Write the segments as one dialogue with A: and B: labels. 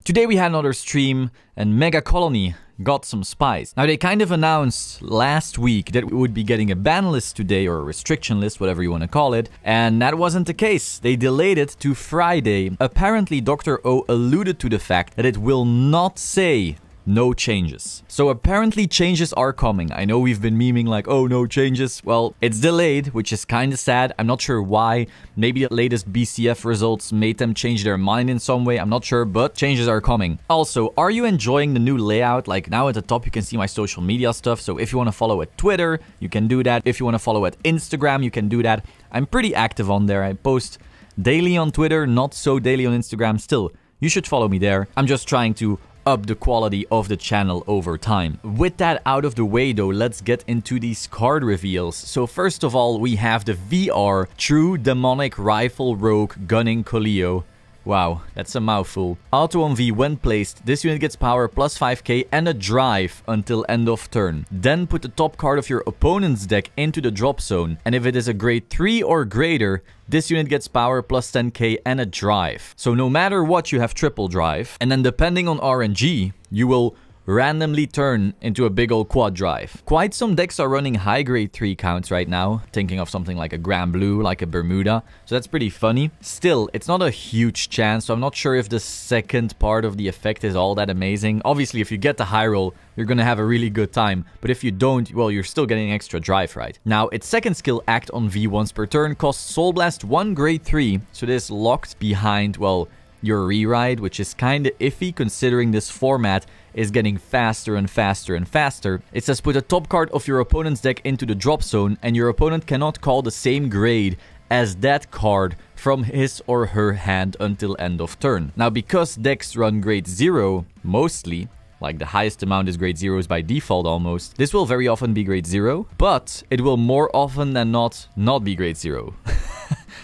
A: Today we had another stream and Megacolony got some spies. Now they kind of announced last week that we would be getting a ban list today, or a restriction list, whatever you want to call it, and that wasn't the case. They delayed it to Friday. Apparently Dr. O alluded to the fact that it will not say no changes. So apparently changes are coming. I know we've been memeing like, oh, no changes. Well, it's delayed, which is kind of sad. I'm not sure why. Maybe the latest BCF results made them change their mind in some way. I'm not sure, but changes are coming. Also, are you enjoying the new layout? Like now at the top, you can see my social media stuff. So if you want to follow at Twitter, you can do that. If you want to follow at Instagram, you can do that. I'm pretty active on there. I post daily on Twitter, not so daily on Instagram. Still, you should follow me there. I'm just trying to up the quality of the channel over time. With that out of the way though, let's get into these card reveals. So first of all, we have the VR True Demonic Rifle Rogue Gunning Coleo. Wow, that's a mouthful. Auto on V, when placed, this unit gets power plus 5k and a drive until end of turn. Then put the top card of your opponent's deck into the drop zone. And if it is a grade 3 or greater, this unit gets power plus 10k and a drive. So no matter what, you have triple drive. And then depending on RNG, you will randomly turn into a big old quad drive. Quite some decks are running high grade 3 counts right now. Thinking of something like a Grand Blue, like a Bermuda. So that's pretty funny. Still, it's not a huge chance. So I'm not sure if the second part of the effect is all that amazing. Obviously, if you get the high roll, you're gonna have a really good time. But if you don't, well, you're still getting extra drive, right? Now, its second skill, Act on V once per turn, costs Soul Blast 1 grade 3. So this locked behind, well, your reride, which is kind of iffy considering this format is getting faster and faster and faster. It says put a top card of your opponent's deck into the drop zone and your opponent cannot call the same grade as that card from his or her hand until end of turn. Now, because decks run grade 0 mostly, like the highest amount is grade 0s by default almost, this will very often be grade 0, but it will more often than not be grade 0.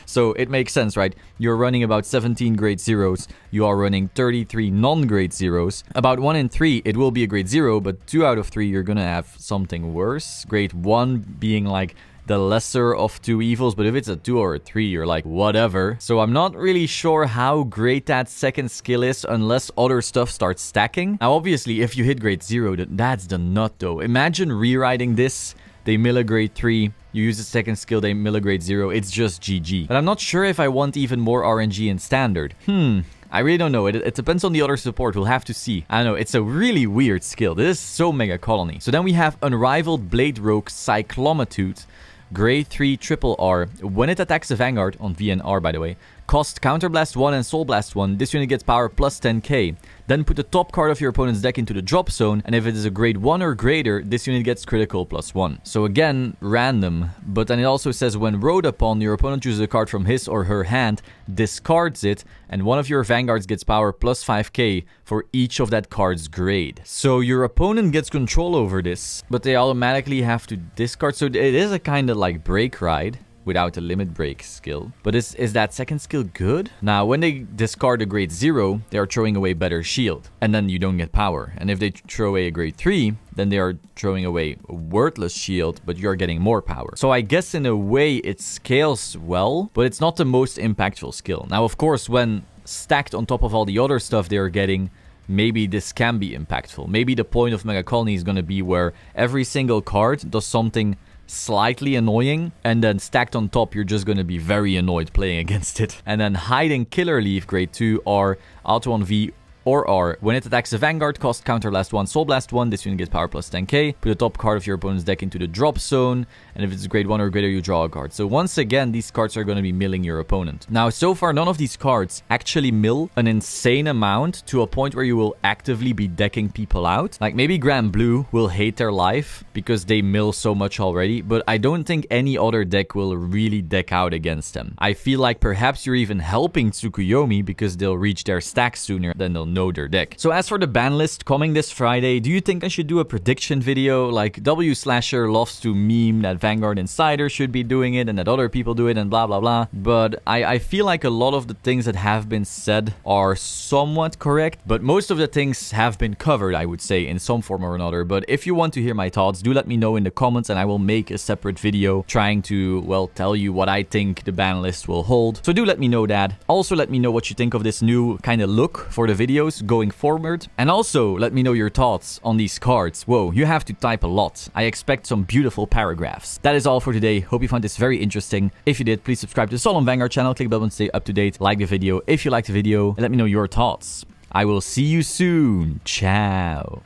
A: So it makes sense, right? You're running about 17 grade 0s. You are running 33 non-grade 0s. About 1 in 3, it will be a grade 0, but 2 out of 3, you're gonna have something worse. Grade 1 being like the lesser of 2 evils, but if it's a 2 or a 3, you're like, whatever. So I'm not really sure how great that second skill is unless other stuff starts stacking. Now, obviously, if you hit grade 0, that's the nut though. Imagine rewriting this. They mill a grade 3, you use the second skill, they mill a grade 0, it's just GG. But I'm not sure if I want even more RNG in standard. I really don't know. It depends on the other support. We'll have to see. I don't know. It's a really weird skill. This is so Megacolony. So then we have Unrivaled Blade Rogue Cyclomatude. Grade 3 triple R. When it attacks the Vanguard, on VNR by the way, cost Counterblast 1 and Soul Blast 1. This unit gets power plus 10k. Then put the top card of your opponent's deck into the drop zone, and if it is a grade 1 or greater, this unit gets critical plus 1. So again, random, but then it also says when rode upon, your opponent chooses a card from his or her hand, discards it, and one of your Vanguards gets power plus 5k for each of that card's grade. So your opponent gets control over this, but they automatically have to discard. So it is a kind of like break ride without a limit break skill. But is that second skill good? Now, when they discard a grade 0, they are throwing away better shield. And then you don't get power. And if they throw away a grade 3, then they are throwing away a worthless shield, but you're getting more power. So I guess in a way it scales well, but it's not the most impactful skill. Now, of course, when stacked on top of all the other stuff they are getting, maybe this can be impactful. Maybe the point of Megacolony is going to be where every single card does something slightly annoying, and then stacked on top, you're just going to be very annoyed playing against it. And then Hiding Killer Leaf, grade 2, or Auto on V or R. When it attacks the Vanguard, cost Counterblast 1, Soul Blast 1. This unit gets power plus 10k. Put the top card of your opponent's deck into the drop zone. And if it's grade 1 or greater, you draw a card. So once again, these cards are going to be milling your opponent. Now, so far, none of these cards actually mill an insane amount to a point where you will actively be decking people out. Like maybe Grand Blue will hate their life because they mill so much already. But I don't think any other deck will really deck out against them. I feel like perhaps you're even helping Tsukuyomi because they'll reach their stack sooner than they'll know their deck. So as for the ban list coming this Friday, do you think I should do a prediction video? Like W Slasher loves to meme that Vanguard Insider should be doing it and that other people do it and blah blah blah. But I feel like a lot of the things that have been said are somewhat correct, but most of the things have been covered, I would say, in some form or another. But if you want to hear my thoughts, do let me know in the comments and I will make a separate video trying to, well, tell you what I think the ban list will hold. So do let me know that. Also let me know what you think of this new kind of look for the video. videos going forward. And also, let me know your thoughts on these cards. Whoa, you have to type a lot. I expect some beautiful paragraphs. That is all for today. Hope you found this very interesting. If you did, please subscribe to the Solemn Vanguard channel. Click the bell button to stay up to date. Like the video if you liked the video. And let me know your thoughts. I will see you soon. Ciao.